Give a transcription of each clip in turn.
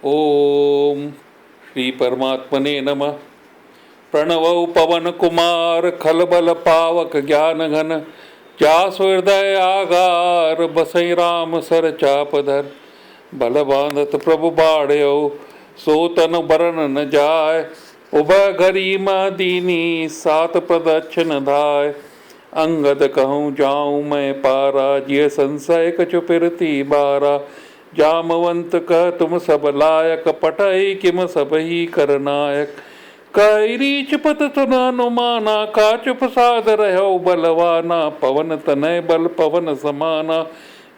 ओम श्री परमात्मने नमः। प्रणवौ पवन कुमार खलबल पावक ज्ञान घन, जासु हृदय आगार बसई राम सर चापधर। बल बांधत प्रभु बाढ़यो, सो तन बरन न जाय। उभय घरी मह दीनी, सात प्रदक्षिण धाय। अंगद कहूँ जाऊँ मैं पारा, जिय संशय कछु फिरती बारा। जामवंत कह तुम सब लायक, पटई किम सब ही करनायक। कैरी चुपत सुन अनुमाना, का चुप साध रहो बलवाना। पवन तनय बल पवन समाना,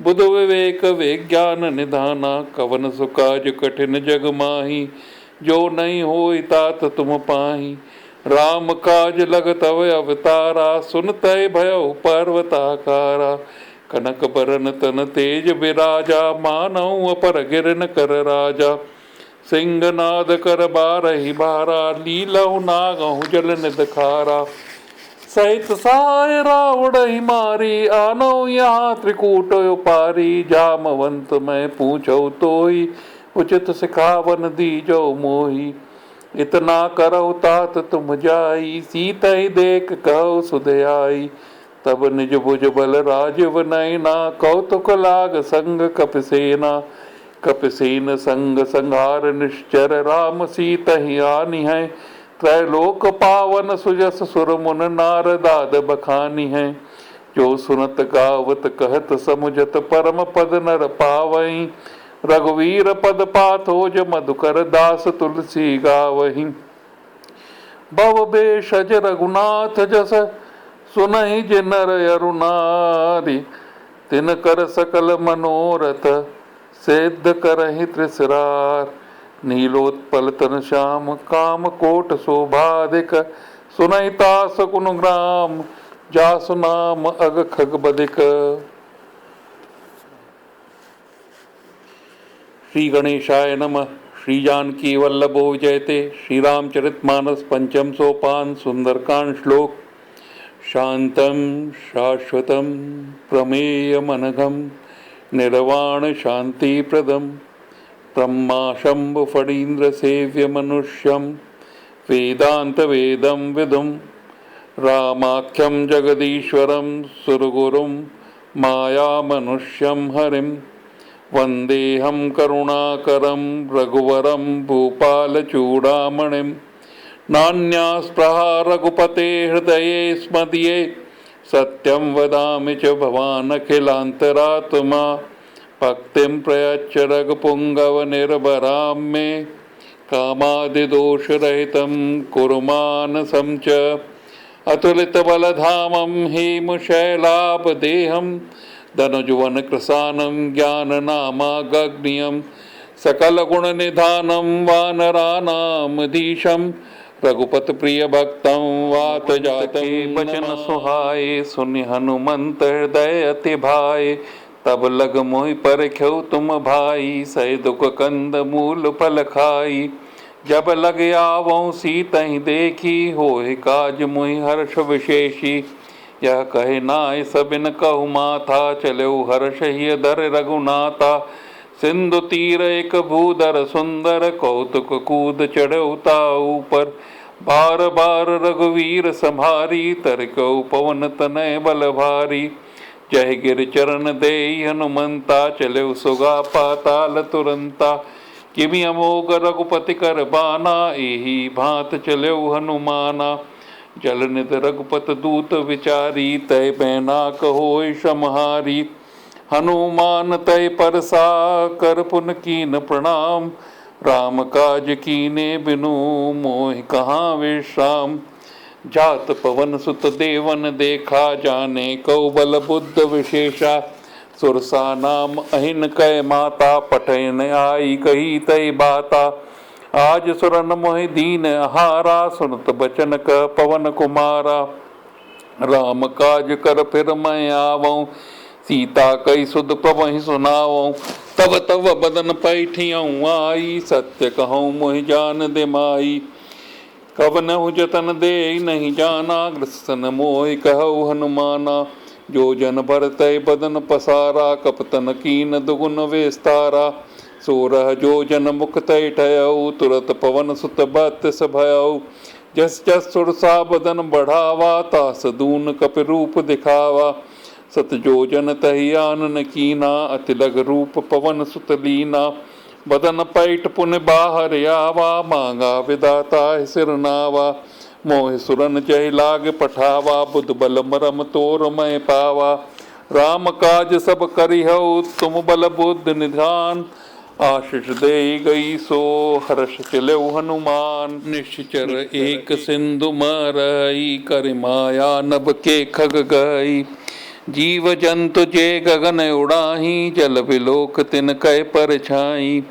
बुध विवेक विज्ञान निधाना। कवन सुकाज कठिन जग माही, जो नहीं होई तात तुम पाही। राम काज लगत अवतारा, सुनते भयो पर्वताकारा। कनक बरन तन तेज बिराजा, मानव अपर गिरन कर राजा। सिंहनाद कर बारही बारा, लीलहु नागहु जल निध खारा। सहित साय रावण ही मारी, आनो यहाँ त्रिकूट पारी। जामवंत मैं पूछो तोहि, उचित सिखावन दीजो मोहि। इतना करो तात तुम जाई, सीतहि देख कहो सुध आई। तब निज भुज बल राजीव नैना, कौतुक लाग संग कपिसेना। कपिसेन संग संहार निश्चर, राम सीतहि आनी है। त्रैलोक पावन सुजस सुर मुन, नारदाद बखानी है। जो सुनत गावत कहत समुझत, परम पद नर पावहीं। रघुवीर पद पाथोज मधुकर, दास तुलसी गावहीं। भव भेषज रघुनाथ जस, सुनहि जे नर अरु नारी। तिन कर सकल मनोरथ, सिद्ध करहि त्रिसरार। नीलोत्पल तन श्याम, काम कोट शोभाधिक। सुनहि तास कुन ग्राम, जासु नाम अग खग बदिक। श्री गणेशाय नमः। श्री जानकी वल्लभो जयते। श्री रामचरितमानस पंचम सोपान सुंदरकांड श्लोक। शांतं शाश्वतं प्रमेयमनघं, निर्वाण शांतिप्रदं। ब्रह्मा शंभु फणीन्द्र सेव्य मनुष्यं, वेदांत वेदं विदुं। रामाख्यं जगदीश्वरं सुरगुरुं, माया मनुष्यं हरिं। वंदेहं करुणाकरं रघुवरं, भूपालचूडामणिं। नान्यास्पृहा रघुपते हृदये स्मदीये, सत्यं वदामि च भवानखिलान्तरात्मा। भक्तिं प्रयच्छ रघुपुङ्गव निर्भरां मे, कामादिदोषरहितं कुरु मानसं च। अतुलितबलधामं हेमशैलाभदेहं, धनुजुवन कृशानं ज्ञाननामागग्नियं। सकलगुणनिधानं वानराणामधीशं, रघुपत प्रिय भक्तं वात जाते बचन सुहाए। सुनि हनुमंत हृदय अति भाए, तब लग मोहि परख्यौ तुम भाई। सै दुख कंद मूल फल खाई, जब लग आवौ सीतहि देखी। होय काज मोहि हर्ष विशेषी, यह कहे नाय सबिन कहु माथा। चलऊ हर्ष हिय धर रघुनाथा, सिंधु तीर एक भूधर सुंदर। कौतुक कूद चढ़ऊ ताऊ पर, बार बार रघुवीर संहारी। तरकऊ पवन तनय बल भारी, जय गिर चरण देई हनुमंता। चलऊ सुगा पाताल तुरंता, किमि अमोघ रघुपति कर बाना। एही भांत चलऊ हनुमाना, जल निध रघुपत दूत विचारी। तय बैनाक होय समहारी, हनुमान तय परसा कर पुन कीन प्रणाम। राम काज कीने बिनु, मोहि कहाँ विश्राम। जात पवन सुत देवन देखा, जाने कौ बल बुद्ध विशेषा। सुरसा नाम अहिन कै माता, पठन आई कही तय बाता। आज सुरन मोहि दीन हारा, सुनत बचन क पवन कुमारा। राम काज कर फिर मैं आवऊँ, सीता कई सुध प्रभहि सुनावऊँ। तब तब बदन पैठियऊँ आई, सत्य कहूँ मोहि जान दे माई। कवनहु जतन दे नहीं जाना, ग्रसन मोहि कहु हनुमाना। जो जन भरतय बदन पसारा, कपतन कीन दुगुन विस्तारा। 16 जोजन मुख तय ठयऊ, तुरत पवन सुत बत्स भयऊ। जस जस सुरसा बदन बढ़ावा, तास दून कप रूप दिखावा। सत जोजन तहि आनन कीना, अति लग रूप पवन सुत लीना। बदन पैठ पुन बाहर आवा, मांगा विदाता सिरनावा। मोह सुरन जय लाग पठावा, बुध बल मरम तोर मैं पावा। राम काज सब करिहउ, तुम बल बुद्धि निधान। आशीष दे गई सो, हर्ष चलऊ हनुमान। निश्चर एक सिंधु मरई, कर माया नभ के खग गई। जीव जंतु जे गगन उड़ाही, जल बिलोक तिन कै पर छाई।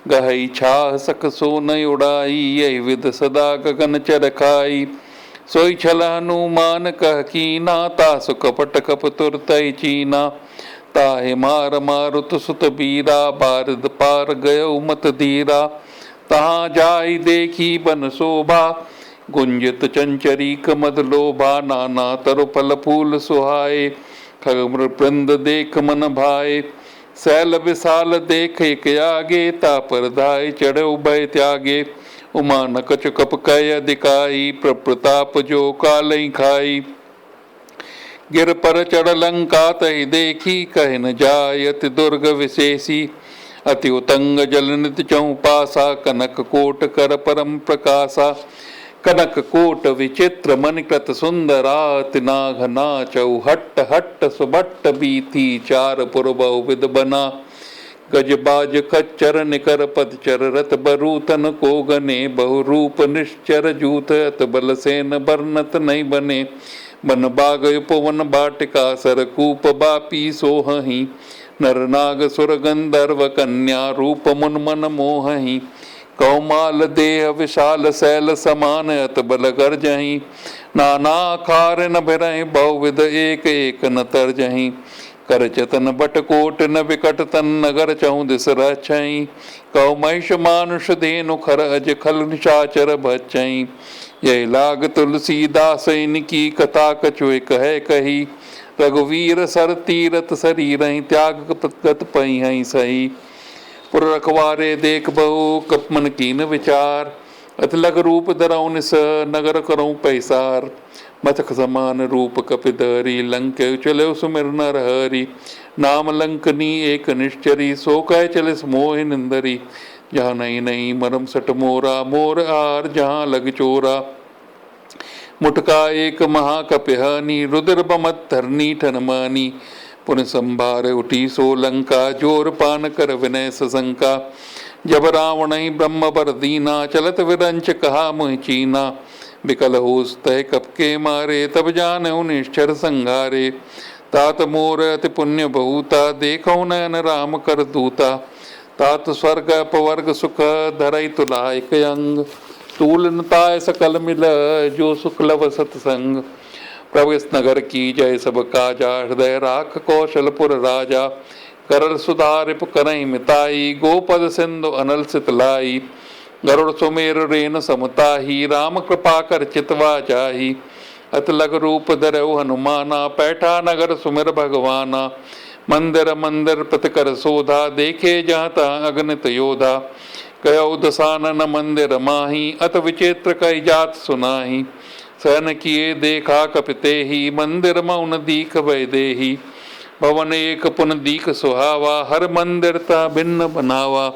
गहई छाह सक सो न उड़ाई, यही विद सदा गगन चर खाई। सोई छल हनुमान कह कीना, तासु कपट कप तुरतई चीना। ताहे मार मारुत सुत बीरा, बारद पार गयो मत धीरा। तहाँ जाई देखी बन शोभा, गुंजित चंचरी कमद लोभा। नाना तरु फल फूल सुहाए, खगमृ वृंद देख मन भाए। सैल विशाल देख एक आगे, तापर धाय चढ़े उभय त्यागे। उमा न कछ कप कय दिखाई, प्रताप जो कालई खाई। गिर पर चढ़ लंका तहि देखी, कह न जाय अति दुर्ग विशेषी। अति उतंग जल नित चहु पासा, कनक कोट कर परम प्रकाशा। कनक कोट विचित्र मणिकृत सुंदरा, तिनाघ नाचऊ हट्ट हट्ट सुभट्ट बीथी। चार पुरबऊ विद बना, गजबाज खच्चर निकर पदचर। रत बरूतन को गने, बहु रूप निश्चर जूथ। अत बल सेन बरनत नहीं बने, बन बाग उपवन बाटिका। सरकूप बापी सोहही, नर नाग सुर गंधर्व कन्या। रूप मुन मन मोहही, कौमाल देह विशाल सैल समान। अत बल गर्जही, नाना खार न भिरहि। बहुविध एक एक न तरजही। कर चतन बट कोट न विकट तन, नगर चहु दिस रक्षई। कौ महिष मानुष धेनु खर अज, खल निशाचर भक्षई। यही लाग तुलसीदास इनकी, कथा कछु कह कही। रघुवीर सर तीरथ शरीरहि, त्याग गत पई सही। पुर रखवारे देख बहु, कप मन कीन विचार। अति लग रूप धरऊ निस, नगर करऊं पैसार। मथक समान रूप कपिधरी, लंक चले सुमिर नर हरि। नाम लंकनी एक निश्चरी, सो कह चले मोह निंदरी। जहाँ नहीं नहीं मरम सट मोरा, मोर आर जहाँ लग चोरा। मुटका एक महाकपिहानी, रुद्र बमत धरनी ठनमानी। पुन संभार उठी सो लंका, जोर पान कर विनय सशंका। जब रावण ही ब्रह्म बर दीना, चलत विरंच कहा मुहि चीना। बिकल होस तय कप के मारे, तब जान निश्चर संघारे। तात मोर अति पुण्य बहुता, देखो नयन राम कर दूता। तात स्वर्ग अपवर्ग सुख, धरई तुलायक अंग। तूल नताय सकल मिल, जो सुख लव सतसंग। प्रभु इस नगर की जय सब काजा, हृदय राख कौशलपुर राजा। करल सुधारिप करई मिताई, गोपद सिंधु अनल सितलाई। गरुड़ सुमेर रेन समताही, राम कृपा कर चितवा जाही। अत लग रूप धरऊ हनुमाना, पैठा नगर सुमिर भगवाना। मंदिर मंदिर प्रतिकर सोधा, देखे जहाँ तहाँ अगणित योधा। कयो दसानन मंदिर माही, अत विचित्र कई जात सुनाही। सहन किए देखा कपिते ही, मंदिर मौन दीख भय देही। भवन एक पुन दीख सुहावा, हर मंदिर ता भिन्न बनावा।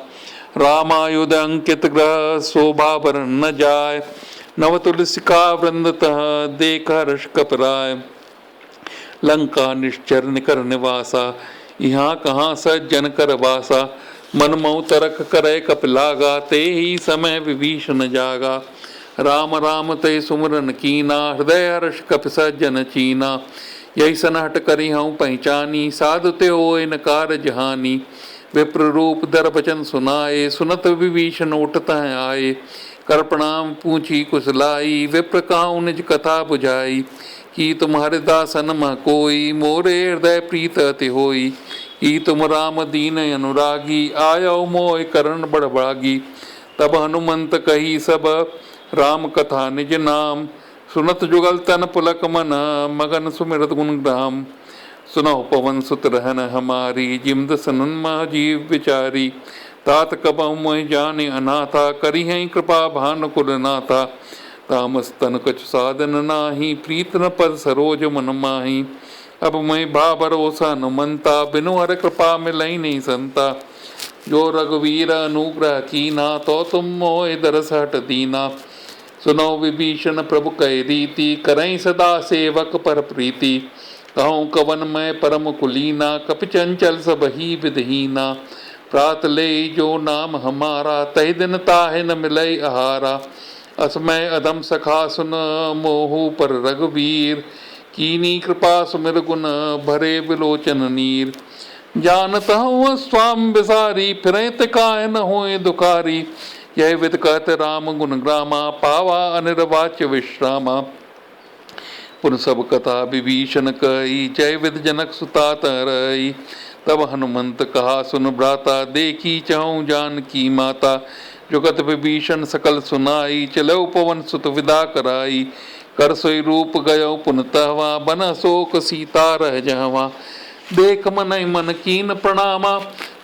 रामायुध अंकित ग्रह, शोभा बरन न जाय। नव तुलसिका वृंद तह, देख हर्ष कपराय। लंका निश्चर निकर निवासा, यहाँ कहाँ सज्जन कर वासा। मन मऊ तरक करे कपिलागा, ते ही समय विभीषण जागा। राम राम ते सुमरन कीना, हृदय हर्ष कपि सज्जन चीना। यही सनहट करी हूँ पहचानी, साधु ते होए न कारज हानि। विप्र रूप दर बचन सुनाए, सुनत विभीषण उठत हैं आए। कर प्रणाम पूछी कुशलाई, विप्र कहूँ निज कथा बुझाई। कि तुम हरिदासन मह कोई, मोरे हृदय प्रीत अति होई। कि तुम राम दीन अनुरागी, आयो मोय करण बड़भागी। तब हनुमंत कही सब, राम कथा निज नाम। सुनत जुगल तन पुलक मन, मगन सुमिरत गुण ग्राम। सुनो पवन सुत रहन हमारी, जिमद सनन मह जीव विचारी। तात कबहु मोहि जाने अनाथा, करी है कृपा भान कुल नाथा। तामस तन कछु साधन नाही, प्रीत न पद सरोज मन माही। अब मैं भा भरोसा न मनता, बिनु हर कृपा मिलई नहीं संता। जो रघुवीर अनुग्रह कीना, तो तुम मोहि दरस हट दीना। सुनो विभीषण प्रभु कह रीति, करई सदा सेवक पर प्रीति। कहूँ कवन मैं परम कुलीना, कपि चंचल सब ही विधहीना। प्रात ले जो नाम हमारा, तहि दिन ताहि न मिलई आहारा। असमय अधम सखा सुन मोहु पर रघुवीर, कीनी कृपा सुमिर गुण भरे विलोचन नीर। जानत हूँ स्वाम विसारी, फिरत काय न होए दुखारी। यह विद कहत राम गुण ग्रामा, पावा अनिर्वाच्य विश्रामा। पुन सब कथा विभीषण कही, जय विद जनक सुता तरई। तब हनुमंत कहा सुन भ्राता, देखी चाहूँ जानकी माता। जुगत विभीषण सकल सुनाई, चलो पवन सुत विदा कराई। कर सोई रूप गयो पुन तहवा, बन शोक सीता रह जहवा। देख मन मन कीन प्रणामा,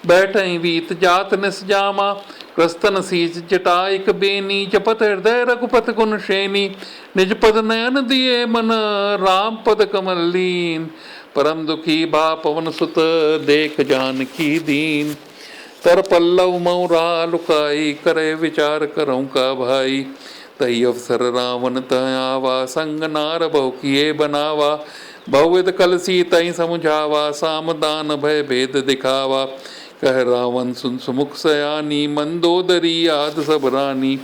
बैठई वीत जात निस जामा। क्रस्तन शीस जटाइक बेनी, जपत हृदय रघुपत गुण श्रेणी। निज पद नयन दिए मन, राम पद कमल लीन। परम दुखी भा पवन सुत, देख जानकी दीन। तर पल्लव मऊरा लुकाई, करे विचार करऊँ का भाई। तही अवसर रावण तह आवा, संग नार बहु किए बनावा। बहुविध कलसी तई समुझावा, साम दान भय भेद दिखावा। कह रावण सुन सुमुख सयानी, मंदोदरी आद सब रानी।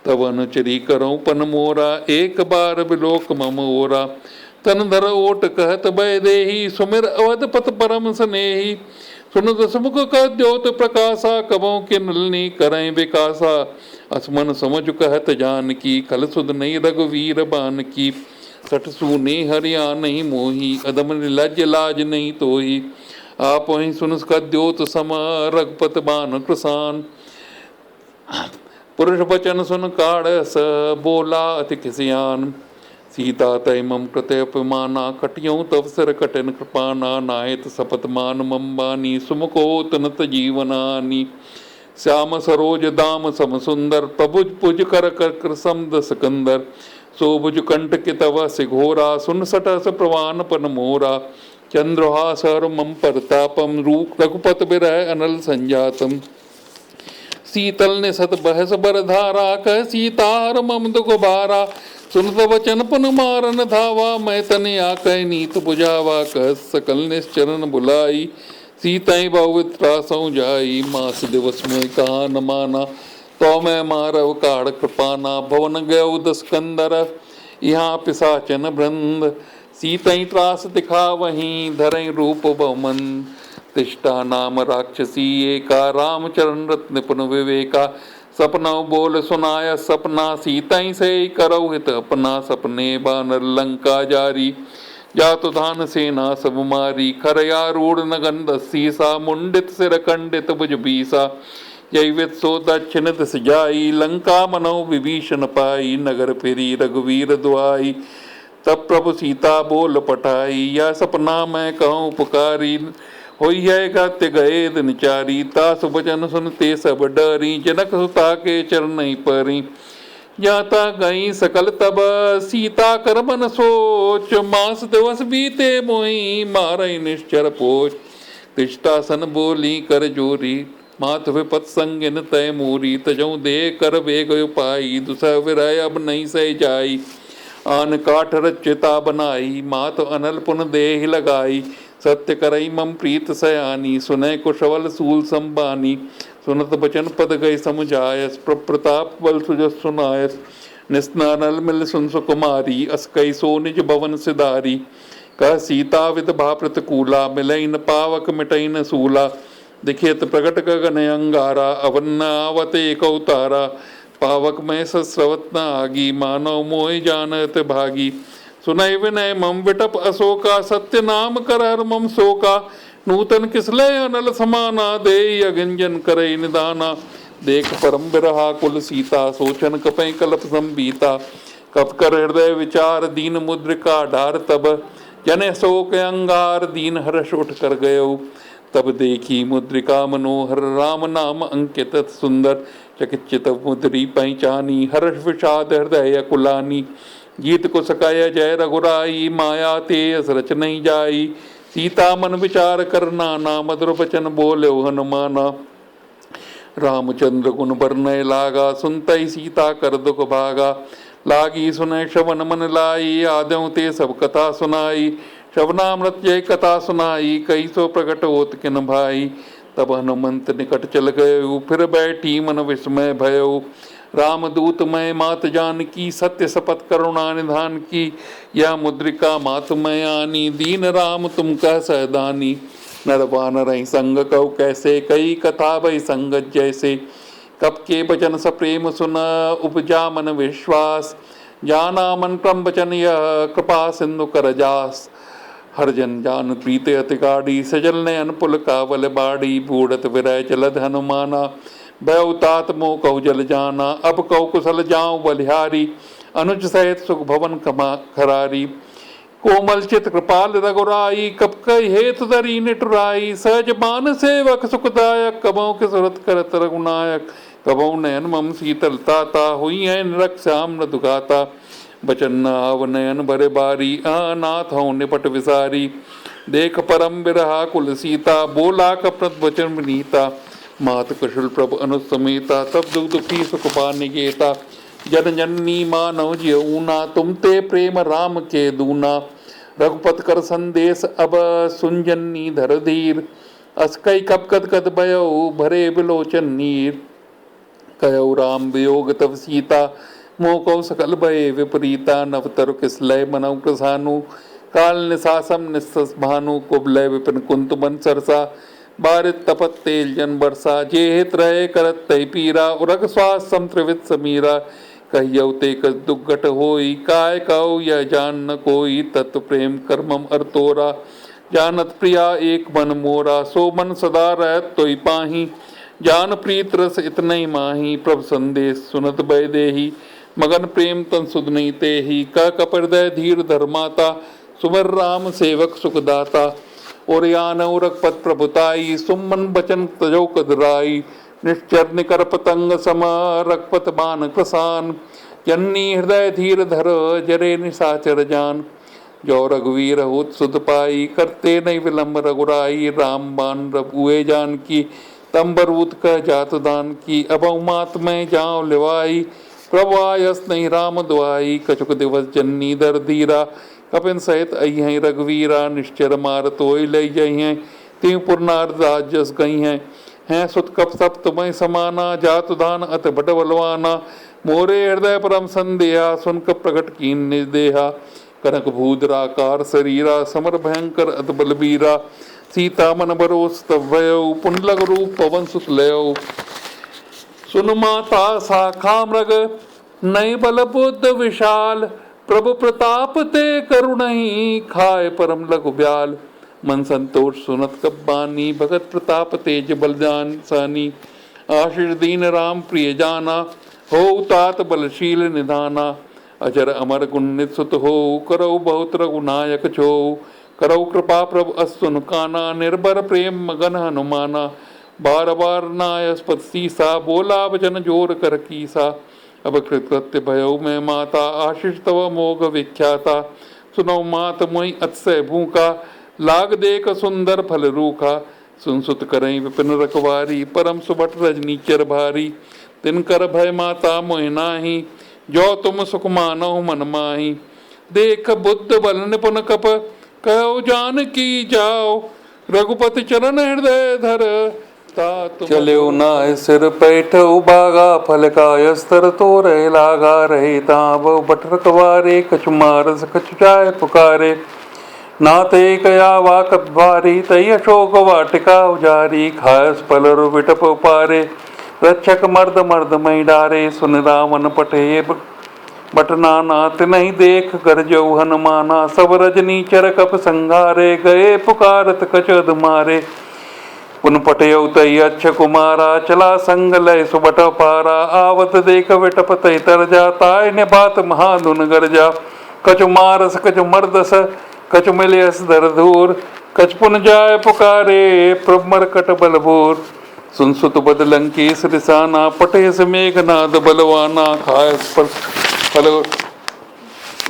तब अनुचरी करऊँ पन मोरा, एक बार बिलोक मम ओरा। तन धर ओट कहत भय देही, सुमिर अवधपत परम स्नेही। सुन दसमुख का द्योत प्रकाशा, कबों के नलनी करें विकासा। असमन समझ कहत जान की, खल सुध नहीं रघुवीर बान की। सठ सूने हरिया नहीं मोही, अदम लज लाज नहीं तोही। आप वहीं सुन का द्योत सम, रघुपत बान कृसान। पुरुष वचन सुन काढ़स, बोला अति किसियान। सीता तय मम कृते अपमाना, कटियों तव सिर कटिन कृपाना। नाहित सपत मान मम बानी, सुमुखोत नत जीवनानी। श्याम सरोज दाम सम सुंदर, प्रभुज पुज कर कर समद सिकंदर। सोभुज कंठ के तव सिघोरा, सुन सटस प्रवान पन मोरा। चंद्रहास हर मम परतापम, रूप रघुपत बिरह अनल संजातम। शीतल ने सत बहस बर धारा, कह सीतार मम दुख भारा। सुनत वचन पुन मारन धावा, मैं तने आकय नीत बुझावा। कह सकल निश्चरण बुलाई, सीताई बहुविध त्रासों जाई। मास दिवस में कहा न माना, तो मैं मारव काढ़ कृपाना। भवन गयो दस कंदर, यहाँ पिशाचन वृंद। सीतई त्रास दिखा वहीं, धरई रूप बहुमन। तिष्ठा नाम राक्षसी एका, रामचरण रत्न निपुण विवेका। सपना बोल सुनाय सपना, सीतई से करौ हित अपना। सपने बानर लंका जारी, जातु धान सेना सब मारी। खरयारूढ़ नगन दसीसा, मुंडित सिर खंडित भुज बीसा। जैवित सो दक्षिण दिस जाई, लंका मनो विभीषण पाई। नगर फिरी रघुवीर दुआई, तब प्रभु सीता बोल पठाई। यह सपना मैं कहूँ पुकारी, होई है गत्य गए दिन चारी। तास वचन सुनते सब डरी, जनक सुता के चरण परी। जाता गई सकल तब, सीता कर मन सोच। मास दिवस बीते मोही, मारई निश्चर पोच। तिष्ठासन बोली कर जोरी, मात विपत संगिन तय मूरी। तजऊ दे कर वेग उपाई, दुसह विरह अब नहीं सह जाई। आन काठ रचिता बनाई, मात अनल पुन देह लगाई। सत्य करई मम प्रीत सयानी, सुनय कुशवल सूल संबानी। सुनत बचन पद गई समुझायस, प्रताप बल सुजस सुनायस। निस्नानल मिल सुन सुकुमारी, अस कई सो निज भवन सिधारी। कह सीता विद भा प्रतिकूला, मिलई न पावक मिटई न सूला। दिखेत प्रकट गगन अंगारा, अवन आवत एक अवतारा। पावक में सस्रवत न आगी, मानव मोहि जानत भागी। सुनय विनय मम विटप अशोका, सत्य नाम कर हर मम शोका। नूतन किसलय अनल समाना, दे अगिंजन करई निदाना। देख परम बिरहा कुल सीता, सोचन कपै कल्प संबीता। कप कर हृदय विचार, दीन मुद्रिका ढार तब। जन शोक अंगार, दीन हर्ष उठ कर गयो। तब देखी मुद्रिका मनोहर, राम नाम अंकित सुंदर। चकित मुद्री पहचानी, हर्ष विषाद हृदय कुलानी। गीत को सकाया जय रघुराई, माया ते अस रच नहीं जाई। सीता मन विचार कर नाना, मधुर बचन बोले हनुमाना। रामचंद्र गुण बरनय लागा, सुनतई सीता कर दुख भागा। लागी सुनय श्रवण मन लाई, आद्यों ते सब कथा सुनाई। श्रवणामृत जय कथा सुनाई, कई सो प्रकट होत किन भाई। तब हनुमंत निकट चल गए, फिर बैठी मन विस्मय भयो। रामदूत मैं मात जान की, सत्य शपथ करुणा निधान की। यह मुद्रिका मात मैं आनी, दीन राम तुम कह सहदानी। नर वानर संग कऊ कैसे, कई कथा भई संगत जैसे। कब के बचन सप्रेम सुन, उपजा मन विश्वास। जाना मन क्रम बचन यह, कृपा सिंधु कर जास। हर जन जान प्रीत अति गाड़ी, सजल नयन पुल कावल बाड़ी। बूढ़त विरय जलध हनुमाना, भय तात मोह कहु जल जाना। अब कहु कुशल जाऊं बलिहारी, अनुज सहित सुख भवन कमा खरारी। कोमल चित कृपाल रघुराई, कब कई हेतु धरी निटुराई। सहज मान सेवक सुखदायक, कबहु के सुरत करत रघुनायक। कबहु नयन मम शीतलता, हुई है निरख श्याम मृदु गाता। बचन न आव नयन भरे बारी, अनाथ हूँ निपट विसारी। देख परम बिरहा कुल सीता, बोला कपट वचन विनीता। मात कुशल प्रभु अनुसमेता, तब दुखी सुख पानिकेता। जन जननी मानव जियऊना, तुम ते प्रेम राम के दूना। रघुपत कर संदेश अब, सुनजनी धर धीर। अस्कई कप कद कद भयो, भरे बिलोचन नीर। कयो राम वियोग तब सीता, मोह कौ सकल भय विपरीता। नव तरु किसलय मनौ कृसानु, काल निशासम निस्सस भानु। कुबलय विपिन कुंत मन सरसा, बारित तपत तेल जन बरसा। जे हित रहे करत तय पीरा, उरग स्वास सम त्रिवित समीरा। कहियौ ते कस दुर्घट होई, काय कहु यह जान न कोई। तत्व प्रेम कर्मम अरतोरा, जानत प्रिया एक मन मोरा। सो मन सदा रहत तोई पाही, जान प्रीत रस इतनई माही। प्रभ संदेश सुनत भय देही, मगन प्रेम तन सुध नहीं तेही। कह कपिहृदय धीर धर्माता, सुमर राम सेवक सुखदाता। और यानौ रघुपत प्रभुताई, सुमन बचन तजौ कदराई। निश्चर निकर पतंग सम, रघुपत बान कृसान। जन्नी हृदय धीर धर, जरे निशाचर जान। जो रघुवीर होत सुध पाई, करते नहीं विलम्ब रघुराई। राम बान रघुए जान की, तंबरूत कह जात दान की। अबहु मात में जाऊं लिवाई, प्रभु आयस नहीं राम दुआई। कछुक दिवस जन्नी दर धीरा, कपिन सहित अई रघुवीरा। निश्चर मार तोय लई जई हैं, तीन पुरनार राजस गई हैं सुत कप सब तुम्हें समाना। जात दान अत बट बलवाना, मोरे हृदय परम संदेहा। सुन कप प्रकट कीन निज देहा, कनक भूधराकार शरीरा। समर भयंकर अत बलबीरा, सीता मन बरोस तब भयो। पुंडलक रूप पवन सुत लयो, सुन माता शाखा मृग। नई बल बुद्ध विशाल, प्रभु प्रताप ते करुणहि। खाए परम लघु ब्याल, मन संतोष सुनत कब बानी। भगत प्रताप तेज बलदान सानी, आशीष दीन राम प्रिय जाना। हो तात बलशील निधाना, अजर अमर गुणित सुत हो। करौ बहुत रघुनायक छो, करौ कृपा प्रभु असुन काना। निर्भर प्रेम मगन हनुमाना, बार बार नायस्पत सीसा। बोला वचन जोर कर कीसा, अब कृत्य भयो मैं माता। आशीष तव मोग विख्याता, सुनौ मात मोहि अतिशय भूखा। लाग देख सुंदर फल रूखा, सुनसुत करई विपिन रखवारी। परम सुबट रजनीचर भारी, तिनकर भय माता मोहि नाहि। जो तुम सुख मानौ मन माही। देख बुद्ध बल निपुन कप, कहो जान की जाओ। रघुपति चरण हृदय धर, चलो नाय सिर पैठ उबागा। फल का अस्तर तो रह लागा, रहे ताब बट रखवारे। कछु मारस कछु जाय पुकारे, नाते कया वाक भारी। तई अशोक वाटिका उजारी, खायस पलर विटप पारे। रक्षक मर्द मर्द मई डारे, सुन रावण पटे बटना नाथ नहीं। देख गरजौ हनुमाना, सब रजनी चर कप संघारे। गए पुकारत कचद मारे, पुन पटयौ तई अच्छ कुमारा। चला संग लय सुबट पारा, आवत देख विटप तई तरजा। ताय ने बात महाधुन गरजा, कछु मारस कछु मर्दस, कछु मिलियस दर धूर। कचपुन जाय पुकारे प्रभ मरकट बलबोर। सुन सुत बद लंकेश रिसाना पटे से मेघनाद बलवाना। खाय पर फल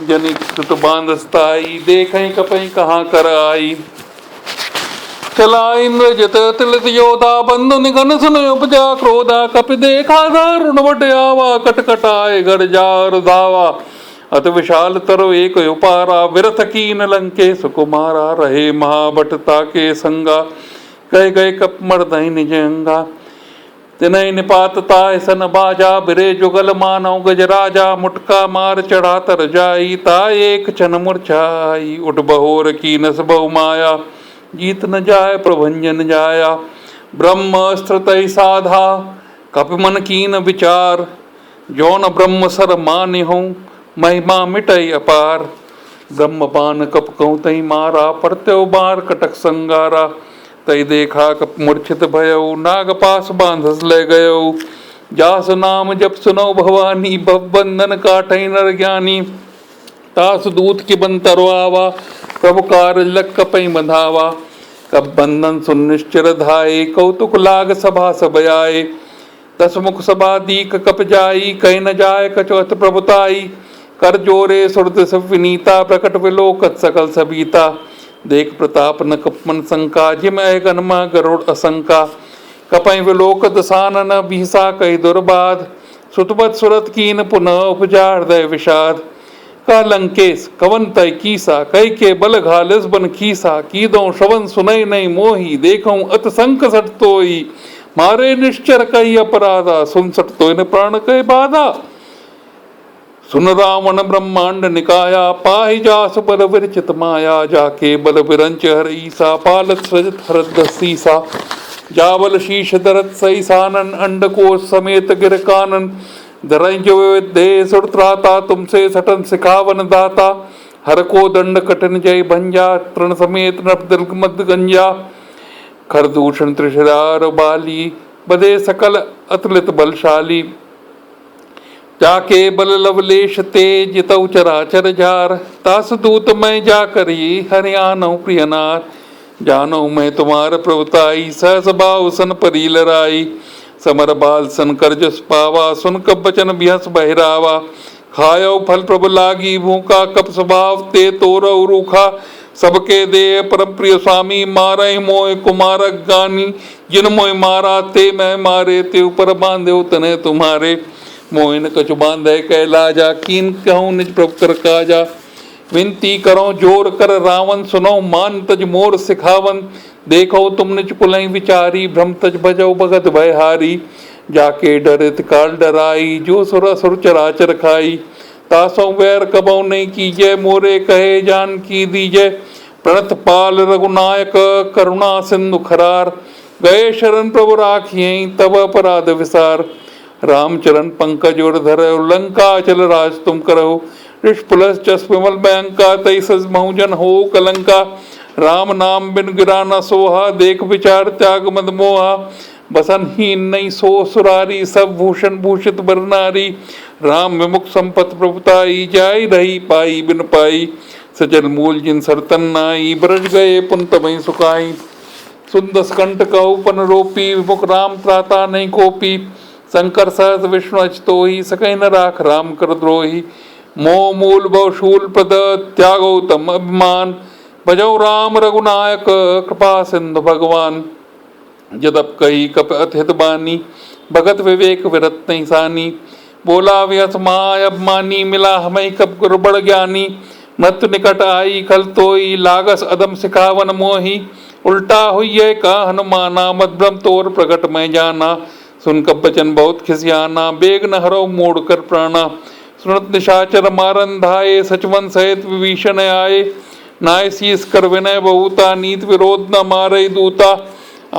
जनिक सुत बांध स्थाई देखई कपई कहाँ कर आई। चला इंद्र जत तिलित योधा बंधु निघन सुन उपजा क्रोधा। कपि देखा दारुण बट आवा कटकटाए घर जार धावा। अत विशाल तरो एक उपारा विरथ कीन लंकेश कुमारा। रहे महाभटता के संगा कह गए कप मर्दहि निज अंगा। तिनहि निपातता सन बाजा बिरे जुगल मानव गजराजा। मुटका मार चढ़ा तर जाई ता एक छन मूर्छाई। उठ बहोर की नस बहु माया जीत न जाय प्रभंजन जाया। ब्रह्म अस्त्र तय साधा कपि मन कीन विचार। जौन ब्रह्म सर मान्य हूँ महिमा मिटई अपार। ब्रह्म बान कप कहूँ तई मारा परत्यो बार कटक संगारा। तई देखा कप मूर्छित भयउ नाग पास बांधस ले गयो। जास नाम जप सुनो भवानी भव बंधन काटई नर ज्ञानी। तास दूत की बंतरो आवा प्रभु कार्य लग कपई बंधावा। कब बंधन सुनिश्चर धाये कौतुक लाग सभा सब आए। दस मुख सभा दीक कप जाई कहीं न जाय कचौथ प्रभुताई। कर जोरे सुरद सब विनीता प्रकट विलोकत सकल सबीता। देख प्रताप न कपमन शंका जिम गनमा गरुड़ असंका। कपई विलोक दसानन भीसा कई दुर्बाध। सुतबत सुरत कीन पुनः उपजा हृदय विषाद। का लंकेश कवन तय कीसा कई के बल घालिस बन खीसा। की दो श्रवण सुनई नहीं मोही देखऊं अत संक सट तोई। मारे निश्चर कई अपराधा सुन सट तो इन प्राण कई बाधा। सुन रावण ब्रह्मांड निकाया पाहि जास बल विरचित माया। जाके बल विरंच हर ईसा पालत सजत हरद सीसा। जावल शीश दरत सई सानन अंडकोश समेत गिर कानन। धरई जो दे सुरत्राता तुमसे सटन सिखावन दाता। हर को दंड कठिन जय भंजा तृण समेत नभ दिल मद गंजा। खरदूषण त्रिशरार बाली बदे सकल अतुलित बलशाली। जाके बल लवलेश तेज तौ चराचर जार। तास दूत मैं जा करी हरियाणो प्रियनार। जानो मैं तुम्हार प्रभुताई सहस बाहु सन परी लराई। समर बाल सन कर जस पावा सुन कब बचन बिहस बहिरावा। खायो फल प्रभु लागी भूखा कप स्वभाव ते तोरौ रूखा। सबके दे परम प्रिय स्वामी मारे मोह कुमारक गानी। जिन मोह मारा ते मैं मारे ते ऊपर बांधे तने तुम्हारे। मोहिन कछु बांधे कैलाजा कीन कहूँ निज प्रभु कर काजा। विनती करो जोर कर रावण सुनो मान तज मोर सिखावन। देखो तुम निज कुलई विचारी भ्रम तज भजो भगत भयहारी। जाके डरित काल डराई जो सुर सुर चराचर खाई। तासों वैर कबौ नहीं कीजय मोरे कहे जान की दीजय। प्रणत पाल रघुनायक करुणा सिंधु खरार। गए शरण प्रभु राखियं तब अपराध विसार। रामचरण पंकज और धर लंका चल राज तुम करो। ऋषपुलस जस विमल बैंका तई सज बहुजन हो कलंका। राम नाम बिन गिरा न सोहा देख विचार त्याग मद मोहा। बसन ही नहीं सो सुरारी सब भूषण भूषित बर नारी। राम विमुख संपत प्रभुताई जाय रही पाई बिन पाई। सजल मूल जिन सरतन नाई ब्रज गए पुन तमहि सुखाई। सुंदस कंठ कहु पन रोपी विमुख राम त्राता नहीं कोपी। शंकर सहस विष्णु अचतोहि सकई न राख राम कर द्रोही। मोह मूल बहु शूल प्रद त्यागो तम अभिमान। भजौ राम रघुनायक कृपा सिंधु भगवान। जदप कही कप अतिहित बानी भगत विवेक विरत नहीं सानी। बोला व्यस माय अभिमानी मिला हमें कप गुरु बड़ ज्ञानी। मृत्यु निकट आई खल तोई लागस अदम सिखावन मोही। उल्टा हुई का हनुमाना मत भ्रम तोर प्रकट में जाना। सुन कब बचन बहुत खिसियाना बेग न हरो मोड़ कर प्राणा। सुनत निशाचर मारन धाये सचवन सहित विभीषण आए। नाय शीस कर विनय बहुता नीत विरोध न मारे दूता।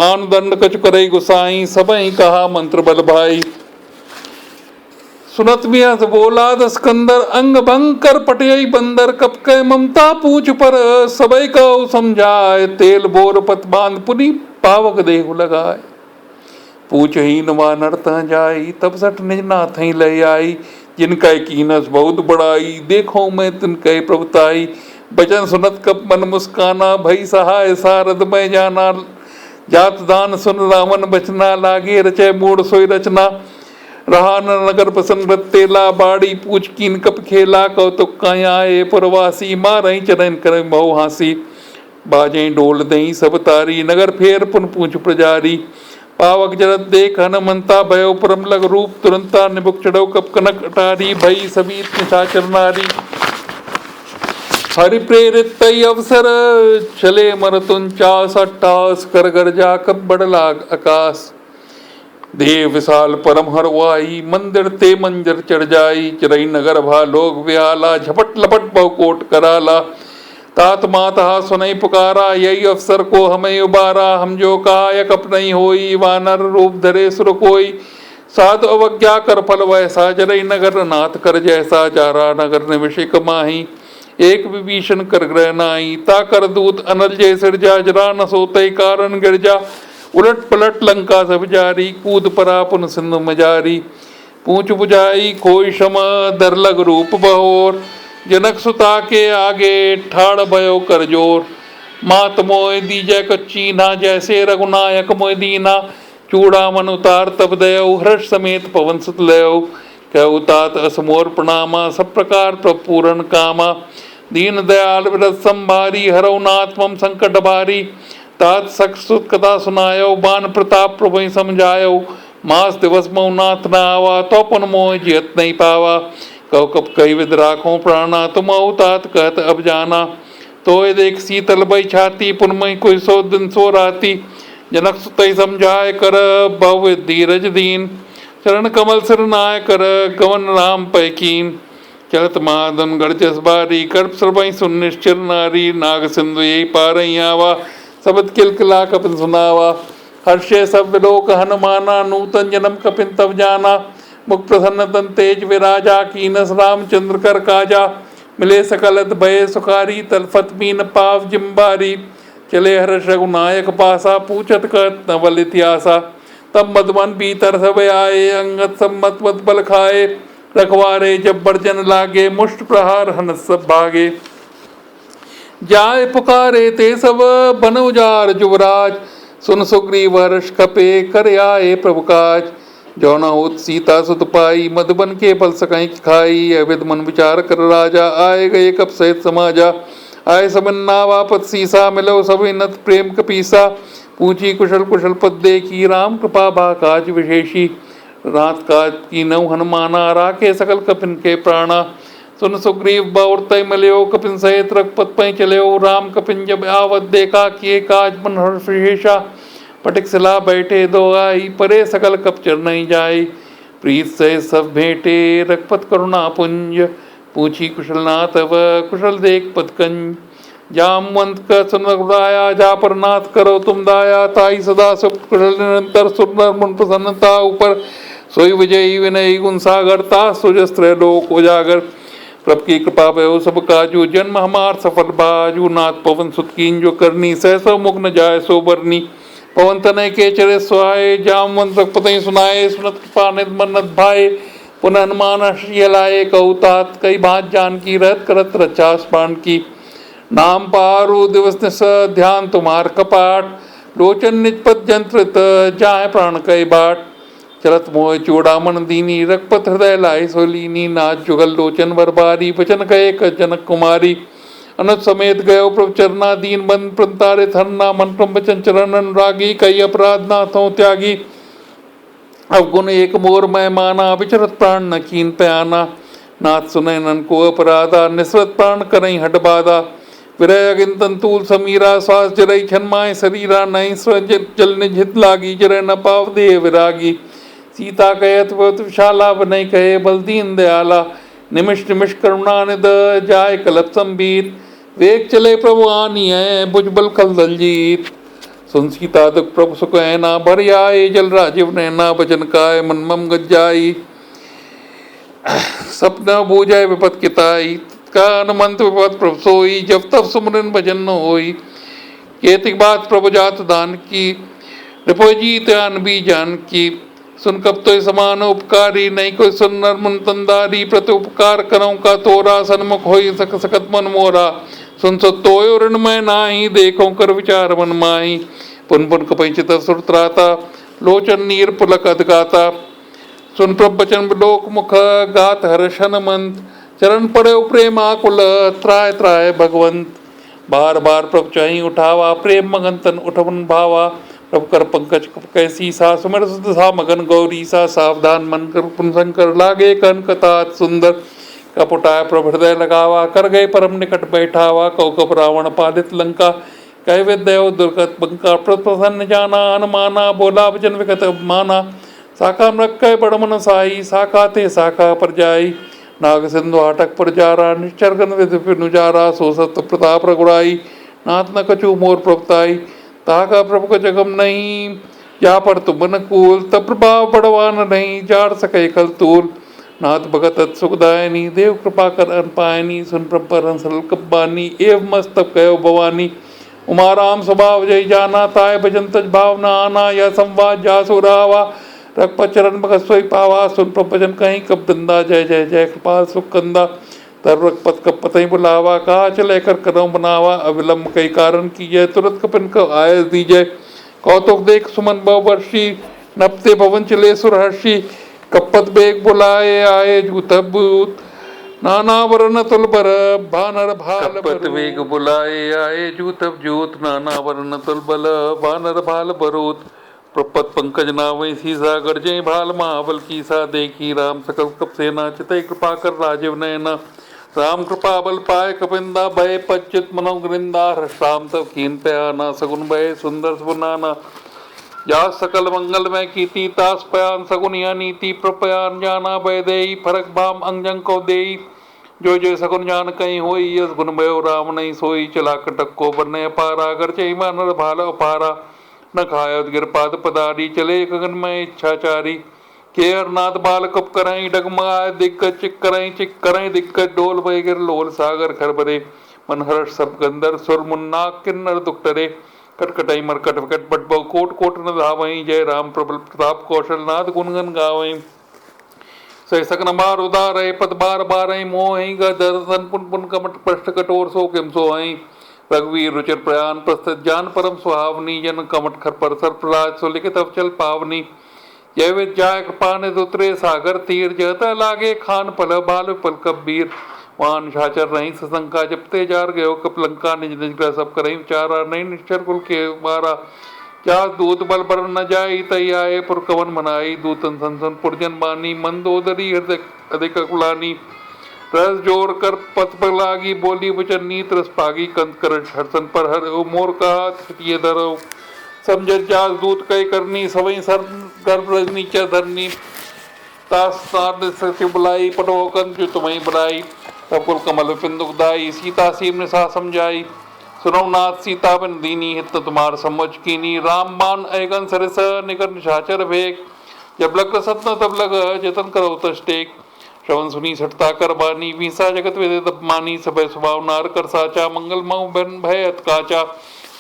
आन दंड कछु करे गुसाई सबहि कहा मंत्र बल भाई। सुनत बिहस बोला दस्कंदर अंग भंग कर पटियई बंदर। कप के ममता पूछ पर सबई कहो समझाए। तेल बोर पत बांध पुनि पावक देहु लगाए। पूछ ही नवा नरत जाई तब सठ निज नाथ ही ले आई। जिनका कीनस बहुत बड़ाई देखो मैं तिनके प्रभुताई। बचन सुनत कप मन मुस्काना, भई सहाय सारद मैं जाना। जात दान सुन रावण बचना, लागे रचय मूड सोई रचना। रहा न नगर प्रसन्न रतेला, बाड़ी पूछ कीन कप खेला। कौतुक काया ए पुरवासी, मारई चरण कर बहु हासी। बाजें डोल दई सब तारी, नगर फेर पुन पूछ प्रजारी। पावक जरत देख हनुमंता, भयो परम लग रूप तुरंता। निबुक चढ़ो कप कनक अटारी, भई सभी निशाचर नारी। हरि प्रेरित तई अवसर, चले मरतुंचास। 28 कर गर्जा कब बड़लाग आकाश। देव विशाल परम हरवाई, मंदिर ते मंजर चढ़ जाई। चिरई नगर भा लोग व्याला, झपट लपट बहु कोट कराला। तात माता सुनई पुकारा, यही अवसर को हमें उबारा। हम जो कहा यक अपनई होई, वानर रूप धरे सुर कोई। साधु अवज्ञा कर फल वैसा, जरई नगर नाथ कर जैसा। जारा नगर निविषिक माही, एक विभीषण कर ग्रह नाई। ता कर दूत अनल जय सिरजा, जरा न सोतई कारण गिरजा। उलट पलट लंका सब जारी, कूद परा पुन सिंधु मजारी। पूछ बुझाई खोई क्षम, दर लग रूप बहोर। जनक सुता के आगे, ठाड़ भयो कर जोर। मात मोय दीजय कच्ची ना, जैसे रघुनायक मोय दीना। चूड़ा मन उतार तब दयो, हर्ष समेत पवन सुत लयो। कहु तात असमोर प्रणामा, सब प्रकार प्रभु पूरन कामा। दीन दयाल विरत संभारी, हरौ नाथ मम संकट भारी। तात सखसुत कथा सुनायो, बान प्रताप प्रभु समझायो। मास दिवस मऊ नाथ न आवा, तो पुन मोह जियत नहीं पावा। कहो कब कही विद राखो प्राणा, तुम औ तात कहत अब जाना। तो देख शीतल बई छाती, पुनमई कोई 100 दिन सो राती। जनक सुतई समझाय कर, भव धीरज दीन। चरण कमल सिर नाय कर, गवन राम पैकीन। चलत महादन गढ़ बारी, कर्प सरबई सुन निश्चर नारी। नाग सिंधु यही पारई आवा, सबद किलकिला कपिन सुनावा। हर्षे सब विलोक हनुमाना, नूतन जन्म कपिन तब जाना। मुख प्रसन्न तन तेज विराजा, कीनस रामचंद्र कर काजा। मिले सकलत भय सुखारी, तलफत मीन पाव जिम्बारी। चले हर्ष रघुनायक पासा, पूछत कहत नवल इतिहासा। तब मधुबन भीतर सब आए, अंगत सम्मत मत बल खाए। रखवारे जब बर्जन लागे, मुष्ट प्रहार हनस सब भागे। जाय पुकारे ते सब, बन उजार जुवराज। सुन सुग्रीव हर्ष कपे, कर आए प्रभु काज। जो न होत सीता सुत पाई, मधुबन के फल सकई खाई। अविद मन विचार कर राजा, आए गए कब सहित समाजा। आए सबन नावापत सीसा, मिलो सब नत प्रेम कपीसा। पूछी कुशल कुशल पद देखी, राम कृपा भा काज विशेषी। रात काज की नौ हनुमाना, राखे सकल कपिन के प्राणा। सुन सुग्रीव बाउर तय मिल्यो, कपिन सहित रघुपत पै चल्यो। राम कपिन जब आवत देखा, किए काज मन हर्ष विशेषा। पटिक सिला बैठे दो आई, परे सकल कप चर नहीं जाई। प्रीत से सब भेंटे, रघुपत करुणा पुंज। पूछी कुशल नाथ व, कुशल देख पतकंज। जामवंत का सुन रघुराया, जा पर नाथ करो तुम दाया। ताई सदा सब कुशल निरंतर, सुर मन प्रसन्नता ऊपर। सोई विजयी विनयी गुण सागर, तास सुजस्त्र लोक उजागर। प्रभ की कृपा भयो सब काजू, जन्म हमार सफल बाजू। नाथ पवन सुत कीन जो करनी, सहसो मुख न जाय सो बरनी। पवन तनय के चरे सुहाए, जामवंत रघुपति सुनाए। सुनत कृपा निध मन्नत भाए, पुनः हनुमान हर्षि लाए। कहु तात कई भांत जान की, रहत करत रचास बाण की। नाम पारु दिवस निस, ध्यान तुम्हार कपाट। लोचन निजपत जंत्रित, जाए प्राण कई बाट। चलत मोह चूड़ामन दीनी, रघुपत हृदय लाई सोलीनी। नाथ जुगल लोचन बरबारी, वचन कहे जनक कुमारी। अनुज समेत गयो प्रभु चरना, दीन बंद प्रतारित हरना। मन क्रम वचन चरण अनुरागी, कई अपराध नाथों त्यागी। अवगुण एक मोर मैं माना, विचरत प्राण न कीन प्याना। नाथ सुनय नन को अपराधा, निस्वत प्राण करई हट बाधा। विरह अगिन तंतूल समीरा, श्वास जरई छन्माय शरीरा। नहीं जल निहित लागी, जरय न पाव देह विरागी। सीता कहत बहुत विशाला, बनई कहे बल दीन दयाला। निमिष निमिष करुणा निध, जाय कलप संबीत। वेग चले प्रभु आनी है, भुजबल खल दलजीत। सुन सीता दुख प्रभु सुख ऐना, भर आए जल राजीव नैना। बचन काय मन मम गज्जाई, सपना बूझय विपत किताई। का हनुमंत विपत प्रभु सोई, जब तब सुमरन भजन न होई। केतिक बात प्रभु जात दान की, रिपो जीत आन भी जान की। सुन कब तो समान उपकारी, नहीं कोई सुन नर मन तंदारी। प्रति उपकार करऊँ का तोरा, सन्मुख होई सक सकत मन मोरा। सुन सो तोय ऋणमय नाही, देखो कर विचार मन माही। पुन पुन कपई चित सुर त्राता, लोचन नीर पुलक अधगाता। सुन प्रभ बचन लोक मुख, गात हर्षन मंत। चरण पड़े प्रेम आकुल, त्राय त्राय भगवंत। बार बार प्रभ चाही उठावा, प्रेम मगन तन उठवन भावा। प्रभ कर पंकज कैसी सा, सुमर सुध सा मगन गौरी सा। सावधान मन कर पुन शंकर, लागे कन कतात सुंदर। कपुटाय प्रभ हृदय लगावा, कर गए परम निकट बैठावा। कौकब रावण पालित लंका, कह विद्यो दुर्गत बंका। प्रसन्न जाना अनुमाना, बोला वचन विगत माना। शाखा मृग कह बड़ मन साई, शाखा ते शाखा पर जाई। नाग सिंधु हाटक पर जारा, निश्चर गन विधि नुजारा। सो सत प्रताप रघुराई, नाथ न कछु मोर प्रभुताई। ताका प्रभु का जगम नहीं, जा पर तुम अनुकूल। तब प्रभाव बड़वान नहीं, जार सके खल तूल। नाथ भगत अत सुखदायनी, देव कृपा कर अन पायनी। सुन प्रभ पर सरल कब्बानी, एव मस्तक कहो भवानी। उमा राम स्वभाव जय जाना, ताय भजन तज भावना आना। यह संवाद जासु रावा, रघुपत चरण भगत सोई पावा। सुन प्रभ भजन कहीं कब दंदा, जय जय जय कृपाल सुख कंदा। तर रघुपत कब पतई बुलावा, कहा चले कर कदम बनावा। अविलंब कई कारण की जय, तुरंत कपिन को आय दीजय। कौतुक देख सुमन बहुवर्षी, नपते भवन चले सुरहर्षि। कपत बेग बुलाए, आए जूत बूत। नाना वरण तुल बर, बानर भाल कपत वेग बुलाए, आए जूत जूत। नाना वरण तुल बल, बानर भाल बरूत। प्रपत पंकज नावै सीसा, गर्जय भाल महाबल कीसा। देखी राम सकल कप सेना, चितई कृपा कर राजीव नयना। राम कृपा बल पाए कपिंदा, भय पच्युत मनोगृंदा। हर्ष राम तब कीन पे आना, सगुन भय सुंदर सुनाना। जा सकल मंगल में कीती, तास पयान सगुन या नीति। प्रपयान जाना भय देई, फरक भाम अंगजंग को देई। जो जो सगुन जान कहीं होई, यस गुण भयो राम नहीं सोई। चला कटक को बरने पारा, अगर चई मानर भाल अपारा। न खाय गिर पाद पदारी, चले गगन में इच्छाचारी। के हरनाथ बाल कप करई, डगमगाए दिग्गज चिक करई। चिक करई दिग्गज डोल भय गिर, लोल सागर खर बरे। मन हर्ष सब गंधर, सुर मुन्ना किन्नर दुख टरे। कटकटई मरकट विकट बट बहु, कोट कोट न धावई। जय राम प्रबल प्रताप, कौशल नाथ गुणगन गावई। सह सकन बार उदार पद बार बारई। मोहि दर्शन पुन पुन कमट पृष्ठ कठोर, सो किम सोहई। रघुवीर रुचिर प्रयाण प्रस्तुत, जान परम सुहावनी। जन कमट खर पर सर्पराज, सुलिखित अवचल पावनी। जय विद्याय कृपा निधि उतरे, सागर तीर। जयता लागे खान पल, बाल पल कबीर। वान छाचर नहीं सशंका, जपते जार गयो कपलंका। निज निज ग्रह सब करई विचारा, नहीं निश्चर कुल के मारा। क्या दूत बल बर न जाई, तई आए पुर कवन मनाई। दूतन संसन पुरजन बानी, मंदोदरी हृदय अधिक कुलानी। रस जोर कर पथ पर लागी, बोली वचन नीत रस पागी। कंत कर हर्षन पर हर मोर कहा, ये धरो। समझ जास दूत कई करनी, सवई सर गर्भ नीचा धरनी। तास सत्य बुलाई, पटो कंत जो तुम्हें बुलाई। कुल कमल विपिन दुखदाई, सीता सीम निशा समझाई। सुनो नाथ सीता बिन दीनी, हित तुम्हार समझ कीनी। राम बाण ऐगन सरस, निकर निशाचर भेग। जब लग सतना तब लग, जतन करो तस टेक। श्रवण सुनी सटता कर बानी, वीसा जगत वेदे तब मानी। सभय स्वभाव नार कर साचा, मंगल मऊ बन भय अत काचा।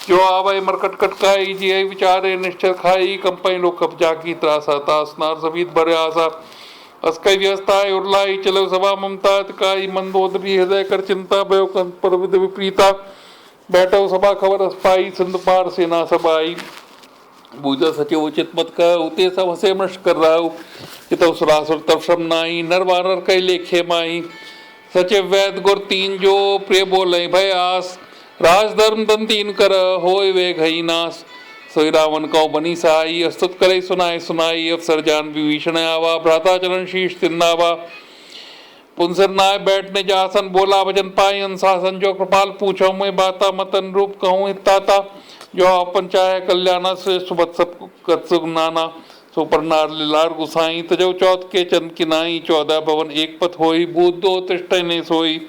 जो आवय मरकट कटकाई, जिय विचारे निश्चर खाई। कंपई लोक कप जाकी, त्रासा तास नार सभीत भर आसा। अस्कई व्यस्ताय उर्लाई, चलो सभा ममता तिकाई। मंदोदरी हृदय कर चिंता, भयो कंत पर विद विपरीता। बैठो सभा खबर अस्पाई, सिंधु पार सेना सब आई। बूझा सचिव उचित मत कह, उते सब हसे मृष कर राहु। चितव सुरासुर तब श्रम नाई, नर वानर कई लेखे माई। सचिव वैद गुर तीन जो, प्रिय बोले भय आस। राज धर्म दन तीन कर, होय वे घई नास। सोई रावण कौ बनी सहाई, अस्तुत करे सुनाए सुनाई। अवसर जान विभीषण आवा, भ्राता चरण शीश तिन्नावा। पुनसर नाय बैठने जासन, बोला वचन पाई अनुशासन। जो कृपाल पूछो मैं बाता, मतन रूप कहूँ हिताता। जो अपन चाहे कल्याणा, से सुबत सब कत नाना। सो पर नार लार गुसाई, तजो चौथ के चंद किनाई। 14 भवन एक पथ होई, बूत दो तिष्ठ ने सोई।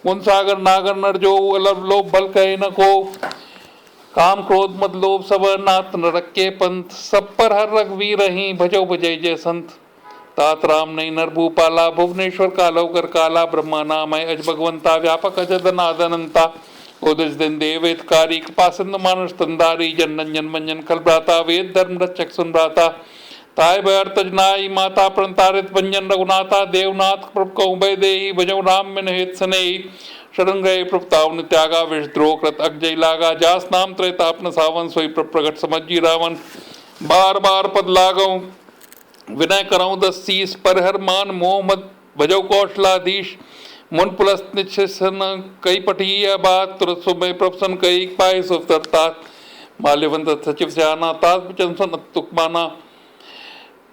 मुन सागर नागर नर जो, अलग लोभ बल कहे न को। काम क्रोध मद लोभ सब, नाथ नरक के पंथ। सब पर हर रघुवीर रही, भजो भजय जय संत। तात राम नहीं नर भूपाला, भुवनेश्वर कालो कर काला। ब्रह्मा नाम है अज भगवंता, व्यापक अजद नादनंता। ओदज दिन देवेत कारी, कृपा सिंधु मानुष तंदारी। जनन जन मंजन खल भ्राता, वेद धर्म रक्षक सुन भ्राता। ताय भयर तजनाई, माता प्रण तारित भंजन रघुनाथा। देवनाथ प्रभु कहूँ भय देहि, भजऊ राम मिन हित सनेहि। शरण गए प्रभुताव ने त्यागा, विषद्रोह कृत अगजय लागा, जास नाम त्रैतापन सावन, सोई प्रगट समझी रावण। बार बार पद लागऊ विनय करऊं दस शीस, परहर मान मोह मत भजौ कौशलाधीश। मुन पुलस्त निश्चिसन कई पठी बात, तुरत सुबह प्रपसन कई पाए सुफतरतात। माल्यवंत सचिव स्याना, तात बचन सुन तुक माना।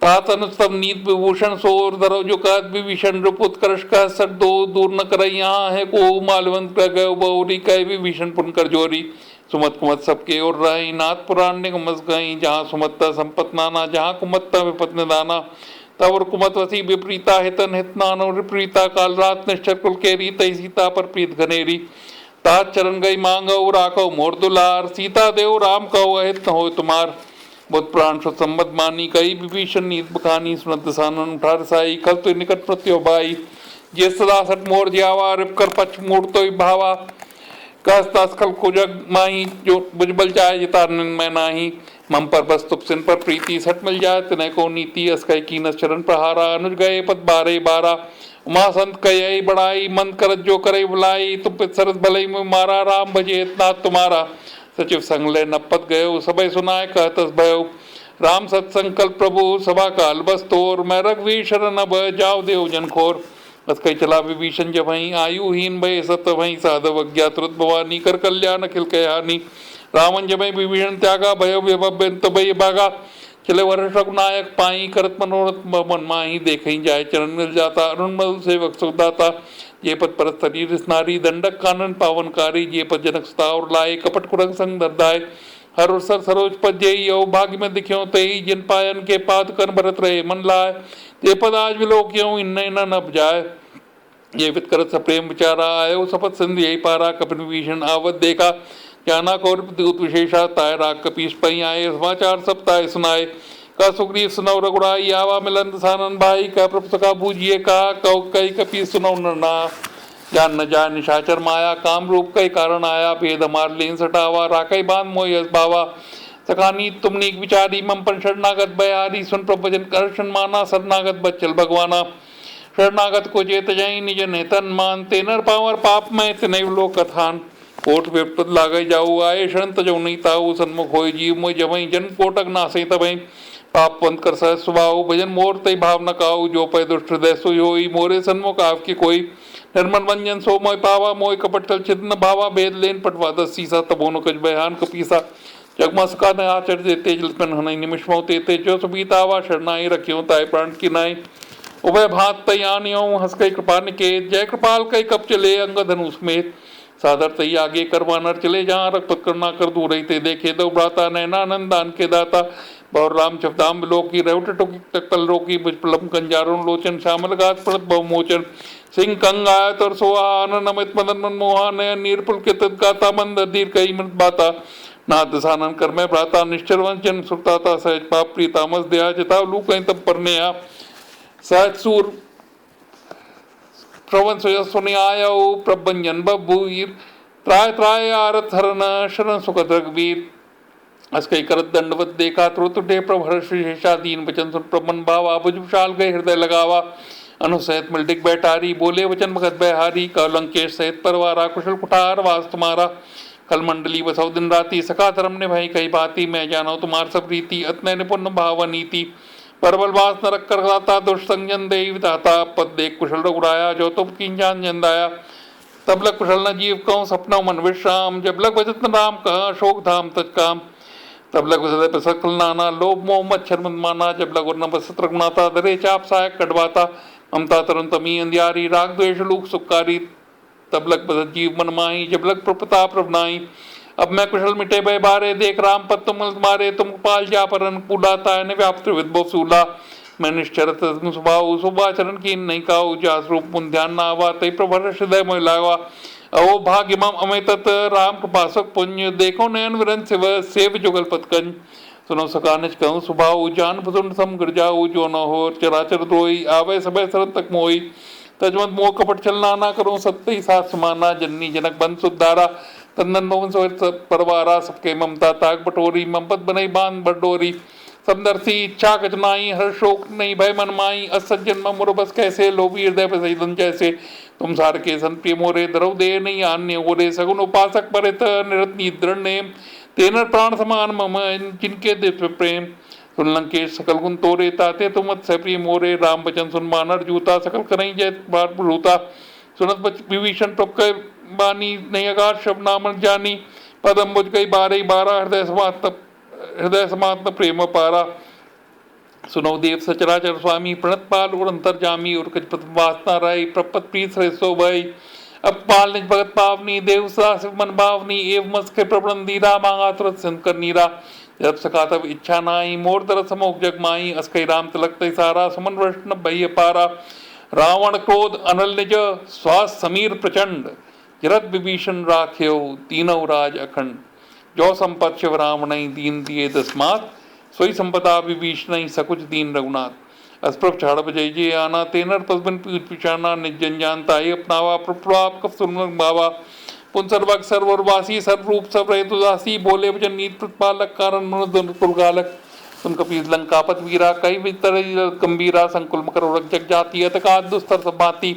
तात अनुस्तम नीत विभूषण, सोर धरो जो कात विभीषण। रूप उत्कर्ष का सट दो दूर न करई, यहाँ है को माल्यवंत का गयो बहुरी, कह विभीषण पुन कर जोरी। सुमत कुमत सबके और रही, नाथ पुराण ने मस गई। जहाँ सुमत्ता संपत नाना, जहाँ कुमत्ता विपत निदाना। तवर कुमत वसी विपरीता, हितन हित नानो विपरीता। काल रात निश्चर कुल केरी, तई सीता पर प्रीत घनेरी। तात चरण गई मांगो राखो मोर दुलार, सीता देव राम कहो अहित न हो तुम्हार। बुद्ध प्राण सुत संबत मानी, कई विभीषण नीत बखानी। सुनत दसानन उठार साई, खल तो निकट प्रत्यो भाई। जे सदा सट मोर जियावा, रिप कर पछ मूड तो भावा। कस खल को जग माही, जो बुझबल जाए जिता मैं नाही। मम पर बस तुप सिन पर प्रीति, सट मिल जाए तिनय को नीति। अस्कय कीनस चरण प्रहारा, अनुज गए पद बारे बारा। उमा संत कई बड़ाई, मंद करत जो करे बुलाई। तुम पित सरस भलई में मारा, राम भजे इतना तुम्हारा। सचिव संग ले नपत गयो, सबय सुनाए कहतस भयो। राम सत्संकल्प प्रभु सभा काल बस तोर, मैं रघुवीर शरण अब जाओ देव जन खोर। अस्कई चला विभीषण जब वहीं, आयुहीन भय सत वहीं। साधव अज्ञा तुरत भवानी, कर कल्याण अखिल कयानी। रावण जब विभीषण त्यागा, भयो विभव भय भागा। चले वर्ष रघुनायक पाई, करत मनोरथ मन माही। देखई जाय चरण मिल जाता, अरुण मधु सेवक सुखदाता। ये पद परत शरीर नारी, दंडक कानन पावनकारी। ये पद जनक सुता और लाए, कपट कुरंग संग दरदाय। हर सर सरोज पद जई, यो भाग्य में दिख्यो तई। जिन पायन के पाद कर भरत रहे मन लाए। ते पद आज विलोक्यों, इन्ने न नभ जाए। ये वित करत सप्रेम विचारा, आयो शपथ सिंधु यही पारा। कपिन विभीषण आवत देखा, जाना कौर दूत विशेषा। ताय राग कपीस पई आए, समाचार सब ताय सुनाए। का सुग्रीव सुनौ रघुराई, आवा मिलन दसानन भाई। का प्रभु सखा बूझिए कहा, कौ कई कपीस सुनौ नरना। जान न जाय निशाचर माया, काम रूप कई कारण आया। भेद हमार लीन सटावा, राखई बांध मोहि यस भावा। सखानी तुम नीक विचारी, मम पर शरणागत बयारी। सुन प्रभु वचन करशन माना, शरणागत बच्चल भगवाना। शरणागत को जेत जई, निज नेतन मान। ते नर पावर पाप में तिनय लोक कथान। कोट विपद लागई जाऊ, आए शरण तजौ नहीं ताऊ। सन्मुख होय जीव मोय जबई, जन कोटक नासई तबई। पाप पंथ कर सहज स्वभाव, भजन मोर तई भाव न काऊ। जो पै दुष्ट हृदय सोई होई, मोरे सन्मुख आपकी कोई। निर्मल मंजन सो मोय पावा, मोय कपट चल चित न भावा। भेद लेन पटवा दस सीसा, तबो न कछ बयान कपीसा। जगमा सका न आचर देते, जलपन हनई निमिष मों तेते। जो सुबीतावा शरणाई, रखियो ताय प्राण की नाई। उभय भात तई आनियो, हंस कई कृपा निकेत। जय कृपाल कई कप चले, अंग धनु समेत। सादर तई आगे करवा नर चले, जहाँ रघुपत करना कर दूर ते। देखे दो भ्राता नैनानंद दान के दाता। बहु राम चपदाम बिलोकी, रेवट टोकी तकल रोकी। भुजपलम कंजारुण लोचन, श्यामल गात पड़त बहुमोचन। सिंह कंग आयत और सोहान, नमित मदन मनमोहा। नयन नीरपुल के तद गाता, मंद दीर कई मृत बाता। नाथ दसानन कर में भ्राता, निश्चर वंचन सुरताता। सहज पाप प्रीतामस दया, जताव लू कहीं तब परनेया। सहज सूर श्रवण सुनि आयो, प्रभंजन बबूर। त्राय त्राय आरत हरन, शरण सुखद रघुवीर। अस्कई करत दंडवत देखा, तुरत उठे प्रभु हर्ष विशेषा। दीन वचन सुन प्रभु मन भावा, भुज विशाल गए हृदय लगावा। अनुसहित मिलटिक बैठारी, बोले वचन भगत बहारी। कलंकेश सहित परवारा, कुशल कुठार वास तुम्हारा। कल मंडली बसौ दिन राती, सखा धर्म ने भई कही बाती। मैं जानो तुम्हार सब रीति, अतनय निपुण भाव नीति। परबल वास नरक कर गाता, दुष्संजन देव विधाता। पद देख कुशल रघुराया, जो तुम कीन जान जंदाया। तब लग कुशल न जीव कहूँ, सपना मन विश्राम। जब लग भजत न राम कहा, शोक धाम तज काम। तब लग वसत सकल नाना, लोभ मोह मच्छर मद माना। जब लग न बसत रघुनाथा, धरे चाप सहायक कटवाता। ममता तरन तमी अंधियारी, राग द्वेष लूक सुखकारी। तब लग बसत जीव मन माही, जब लग प्रपता प्रभनाई। अब मैं कुशल मिटे भय बारे, देख राम पद तुम मारे। तुम पाल जा पर अनुकूलाता, व्याप्त विद्भव सूला। मैं निश्चरत स्वभाव, शुभाचरण की नहीं काऊ। जास रूप मुन ध्यान न आवा, तई प्रभर हृदय मोह लावा। अहो भाग्य मम अमय तत्, राम कृपासक पुण्य। देखो नयन विरन शिव, सेव जुगल पतकंज। सुनो सकानिच कहूँ स्वभाव, जान भुजन सम गिर जाऊ। जो न हो चराचर द्रोही, आवे सबय शरण तक मोही। तजमत मोह कपट चलना, ना करो सत्य ही साथ समाना। जननी जनक बंद सुधारा, तंदन मोहन परवारा। सबके ममता ताक बटोरी, ममपत बनई बांध बडोरी। समदर्शी इच्छा कचनाई, हर शोक नहीं भय मन माई, असज्जन मुर बस कैसे, लोभी हृदय पे सही जैसे, तुम सार के सन प्रिय मोरे, द्रव दे नहीं अन्य ओरे, सगुन उपासक परित निरत निद्रण नेम, तेनर प्राण समान मम जिनके दिव्य प्रेम, सुन लंकेश सकल गुण तोरे, ताते तुम मत प्रिय मोरे, राम बचन सुन मानर जूता, सकल करई जय बार रूता, सुनत बच विभीषण प्रभ कर बानी, नहीं आकाश शब्द नामन जानी, पदम बुझ गई बारह बारह, हृदय समात्म प्रेम पारा, सुनो देव सचराचर स्वामी, प्रणत पाल और अंतर जामी, और कच वासना राय, प्रपत प्रीत सो भई, अब पाल निज भगत पावनी, देव सदा मन भावनी, एव मस्के प्रबंध दीरा, मांगा तुरंत सिंध कर नीरा, जब सका तब इच्छा नाई, मोर तरस समोक जग माई, अस्कई राम तिलक तई सारा, सुमन वैष्णव भय पारा, रावण क्रोध अनल निज, श्वास समीर प्रचंड, जरत विभीषण राख्यो, तीनों राज अखंड, जो संपत शिव राम नहीं दीन दिए दसमात, सोई संपदा विभीषण सकुच दीन रघुनाथ, अस्प्रभ छाड़ब जय जय आना, तेनर पसबन पिछाना, निज जन जानता ही अपनावा, प्रभाव कफ सुन बाबा, पुन सर्वग सर्ववासी सर्वरूप सब रहे उदासी, बोले वचन नीत प्रतिपालक, कारण मनुद कुलगालक, तुम कपीस लंकापत वीरा, कई वितर गंभीरा, संकुल मकर उरक जग जाती, अतका दुस्तर सब भांति,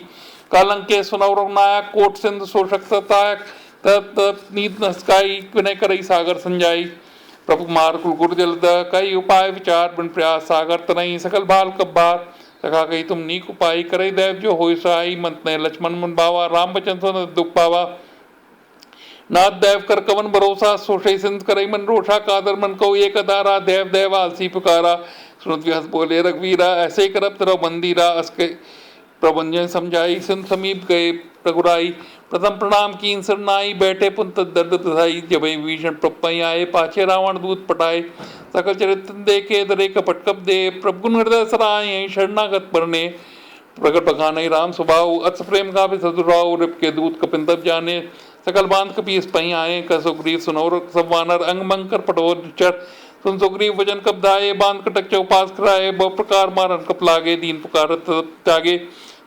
कालंके सुनव नायक, कोट सिंधु शोषक सतायक, तत् नीत नस्काई, विनय करई सागर संजाई, प्रभु मार कुल गुरु जल कई उपाय विचार बिन प्रयास, सागर तनई सकल भाल कब्बार, सखा कही तुम नीक उपाय, करे देव जो हो सहाई, मंत ने लक्ष्मण मन बावा, राम बचन सुन दुख पावा, नाथ देव कर कवन भरोसा, सोशई सिंध करई मन रोषा, कादर मन को एक अदारा, देव देव आलसी पुकारा, सुनत व्यास बोले रघुवीरा, ऐसे करब तरह मंदिरा, अस्के प्रबंजन समझाई, सिंध समीप गए रघुराई, प्रथम प्रणाम कीन सरनाई, बैठे पुंत दर्द बधाई, जब विभीषण प्रपई आए, पाछे रावण दूत पटाए, सकल चरित्र देखे दरे कपट कप दे, प्रभुगुण हृदय सराय, शरणागत परने, प्रगट बखान राम स्वभाव, अत्स प्रेम का भी सदुराव, रिप के दूत कपिन तब जाने, सकल बांध कपीस पई आए, कसुग्रीव सुनौर सब वानर, अंग मंकर पटोर चर, सुन सुग्रीव वजन कब धाये, बांध कटक चौपास कराए, बहु प्रकार मारन कप लागे, दीन पुकारत त्यागे,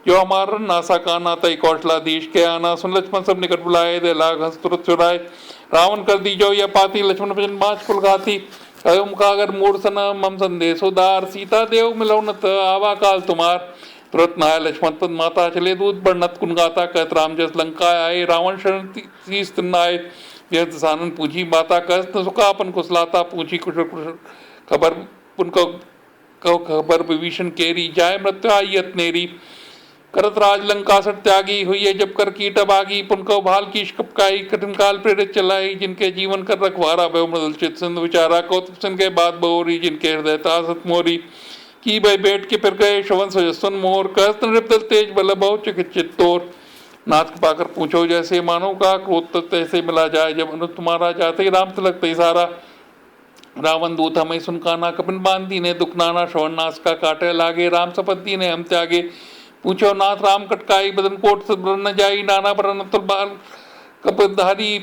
जो हमारा नासा काना, तय कौशलाधीश के आना, सुन लक्ष्मण सब निकट बुलाए, दे लाग हंस तुरत चुराए, रावण कर दी जो यह पाती, लक्ष्मण भजन बाँच कुल घाती, कहो मुखागर मूड सन मम संदेश उदार, सीता देव मिलौनत आवा काल तुम्हार, तुरंत नहाय लक्ष्मण पद माता, चले दूत बरनत कुन गाता, कहत राम जस लंका आए, रावण शरण शीस तिन्नाए, व्यर्थ सानन पूछी माता, कहत सुखा अपन कुशलाता, पूछी कुशल कुशल खबर पुन कहो खबर, विभीषण केरी, जाय मृत्यु आई अतनेरी, करत राज लंका सट त्यागी, हुई है जब कर कीट बागी, पुनको भाल की कपकाई, कठिन काल प्रेरित चलाई, जिनके जीवन कर रखवारा, भय मृदल चित सिंध विचारा, कौतुक सिंह के बाद बहुरी, जिनके हृदय तासत मोरी, की भाई बैठ के फिर गए श्रवण सजस्वन मोर, कहत नृपदल तेज बल बहु चिकित्सित तोर, नाथ को पाकर पूछो जैसे, मानो का क्रोध तैसे मिला जाए, जब अनु तुम्हारा जाते ही राम तिलक तई सारा, रावण दूत हमें सुनकाना, कपिन बांधी ने दुख नाना, श्रवण नाश का काटे लागे, राम सपत्ति ने हम त्यागे, पूछो नाथ राम कटकाई, बदन कोट न जाई, नाना बरन बाल कपधारी,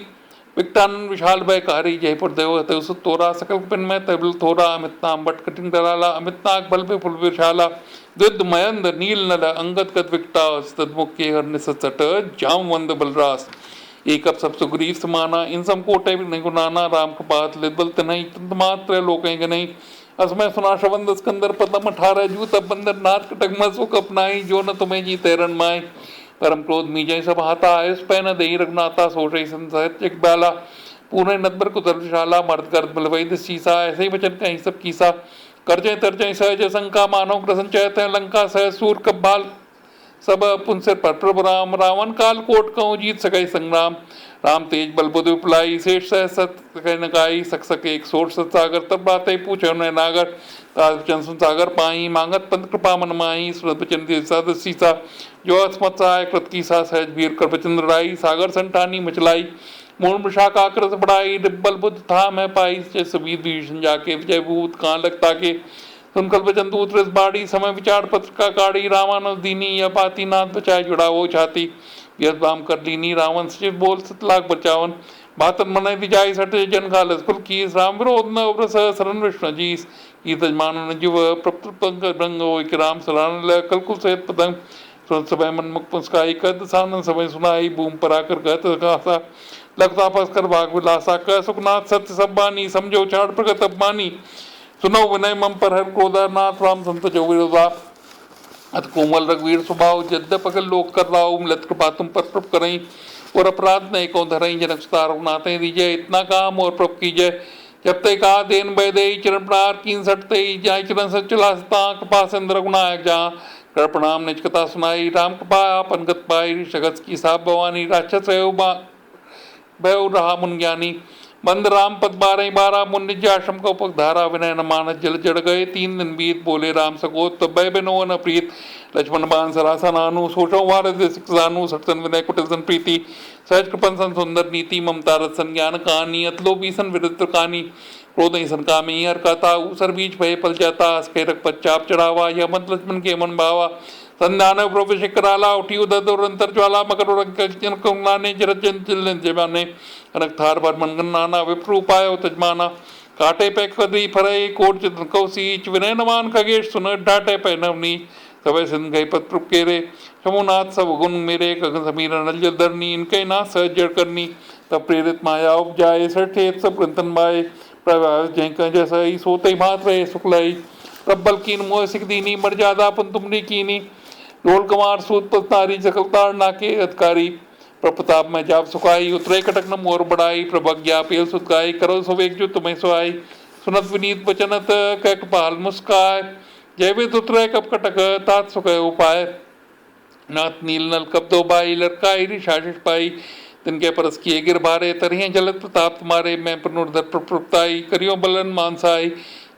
विकटान विशाल भय कारी, जयपुर देव तेसु तोरा, सकल पिन में तबल थोरा, अमितना बट कटिंग दराला, अमितनाक बल पे फुल विशाला, दुद्ध मयंद नील नल, अंगद कद विकटा, तदमुख के हर निसट, जाम वंद बलरास, एक अब सब सुग्रीव समाना, इन सम कोटे नहीं गुनाना, राम के बात लिबल तनई, मात्र लोक नहीं, असमय सुना शवंद स्कंदर पदम 18 जूत अब बंदर, नाथ कटक सुख अपनाई, जो न तुम्हें जी तैरन माई, परम क्रोध मीजय सब हाथा, आयुष पै न दही रघुनाथा, सोच संचिक बाला, पूर्ण नदबर को दर्शशाला, मर्द कर बलवैद शीसा, ऐसे ही वचन कहीं सब कीसा, करजय तरजय सहज शंका, मानव ग्रसन चैत लंका, सह सूर कब्बाल सब पुन सिर पर प्रभु राम, रावण काल कोट कहूँ जीत सकई संग्राम, राम तेज बल बुध विपलाई, शेष सह सत नगाई, सक सके एक सोट सत सागर, तब बातें पूछे उन्हें नागर, ताजन सागर पाई, मांगत पंत कृपा मन माही, सुरत बचन सीसा, जो अस्मत सहाय कृत की सा, सहज वीर कर बचन राई, सागर संठानी मचलाई, मूल मृषा का कृत बढ़ाई, डिब्बल बुद्ध था मैं पाई, सुबीर भीषण जाके विजय भूत कहाँ लगता के, सुनकल बचन दूत रस बाड़ी, समय विचार पत्र का काड़ी, रामानव दीनी या पाती, नाथ बचाए जुड़ा वो छाती, व्यर्थ बाम कर लीनी, रावण से बोल सतलाक बचावन, भातन मन विजाई सट जन खालस कुल कीस, राम विरोध न उब्र शरण विष्णु जीस, की तजमान न जीव प्रपंग रंग हो, राम सलान कलकुल सहित पतंग, सुन समय मन मुख पुस्काई, कद सानन समय सुनाई, बूम पर आकर कहत कासा, लगता पस कर भाग विलासा, कह सुखनाथ सत्य सब बानी, समझो छाड़ प्रगत अपमानी, सुनो विनय मम पर हर क्रोधा, नाथ राम संत जो विरोधा। अत कोमल रघुवीर स्वभाव, यद्यप अगल लोक कर राव, मिलत कृपा तुम पर प्रभ करई, और अपराध नहीं को धरई, जनक सुतार रघुनाथ दीजय, इतना काम और प्रभ कीजय। जब तक का देन बैदे चरण प्रार कीन सटते, जाय चरण सचला सता कृपा सिंध रघुनायक जहाँ, कर प्रणाम निज कथा सुनाई, राम कृपा आपन गत पाई, शगत की साप भवानी, राक्षस भय रहा मुन ज्ञानी। बंद राम पद 12 मुन निज आश्रम का उपधारा, विनय न मानस जल जड़ गए, 3 दिन बीत बोले राम सकोत, तब भय बिनो न प्रीत, लक्ष्मण बाण सरासा नानु, सोचो भारत सिक्सानु, सटसन विनय कुटिल सन प्रीति, सहज कृपन सन सुंदर नीति, ममता रथ सन ज्ञान कहानी, अतलोपी सन विरुद्ध कानी, क्रोध सन कामी हर कहता, ऊसर बीच भय पल जाता, अस्के रख पच्चाप चढ़ावा, यह मत लक्ष्मण के मन भावा, संधान प्रोपे कराला, उठी उदर और अंतर ज्वाला, मकर ने जरजन चिल्लन जमाने, कनक थार पर मनगन नाना, विप्र उपाय तजमाना, काटे पे कदी फरई, कोट चित्र कौशीच, विनय नमान खगेश सुन, डाटे पे नवनी, सवय सिंध गई पत्र केरे, शमुनाथ सब गुण मेरे, गगन समीर नल जल धरनी, इनके ना सहज जड़ करनी, तब प्रेरित माया उपजाए, सठेत सब ग्रंथन बाए, प्रभाव जय जैसा ही सोते भात रहे सुखलाई, प्रबल कीन मोह सिख दीनी, मर्यादा पुन तुमरी कीनी, ढोल कुमार सूत पस्तारी, सकलतार नाके अधिकारी, प्रताप में जाप सुखाई, उतरे कटक न मोर बढ़ाई, प्रभज्ञा पेल सुत गाई, करो सुवेग जो तुम्हें सुहाई, सुनत विनीत वचनत कह कपाल मुस्काय, जय विद उतरे कप कटक तात सुख उपाय, नाथ नील नल कब दो बाई, लड़काई ऋषाशिष पाई, तिनके परस किए गिर भारे, तरिये जलत प्रताप तुम्हारे, मैं प्रनुर्धर प्रताई, करियो बलन मानसाई,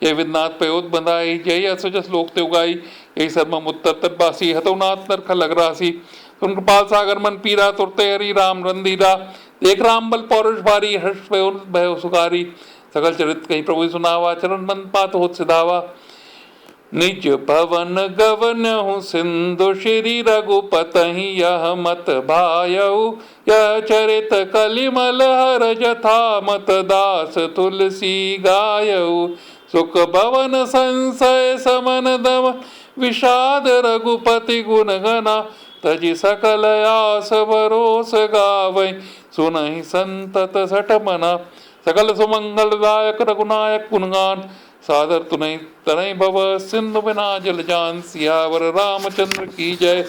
यह विदनाथ पयोत बंधाई, जय असजस लोक ते उगाई, यही सर्मम उत्तर तटबासी, हतोनाथ नरख लग रासी, तुम कृपाल सागर मन पीरा, तुरते हरि राम रंधीरा, देख राम बल पौरुष भारी, हर्ष भय सुखारी, सकल चरित कहीं प्रभु सुनावा, चरण बंद पात होत सिधावा, निज भवन गवन हूँ सिंधु श्री रघुपतहि, यह मत भायऊ, यह चरित कलिमल हर जथा, मत दास तुलसी गायऊ, सुख भवन संशय समन दम, विषाद रघुपति गुण गना, तजि सकल आस भरोस गावै, सुनहि संतत सठ मना, सकल सुमंगलदायक रघुनायक गुणगान, सादर तुनहि तनय भव, सिंधु बिना जल जान, सियावर रामचंद्र की जय,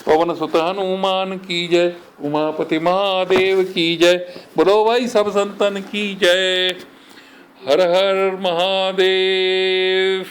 पवन सुत हनुमान की जय, उमापति महादेव की जय, बोलो भाई सब संतन की जय, हर हर महादेव।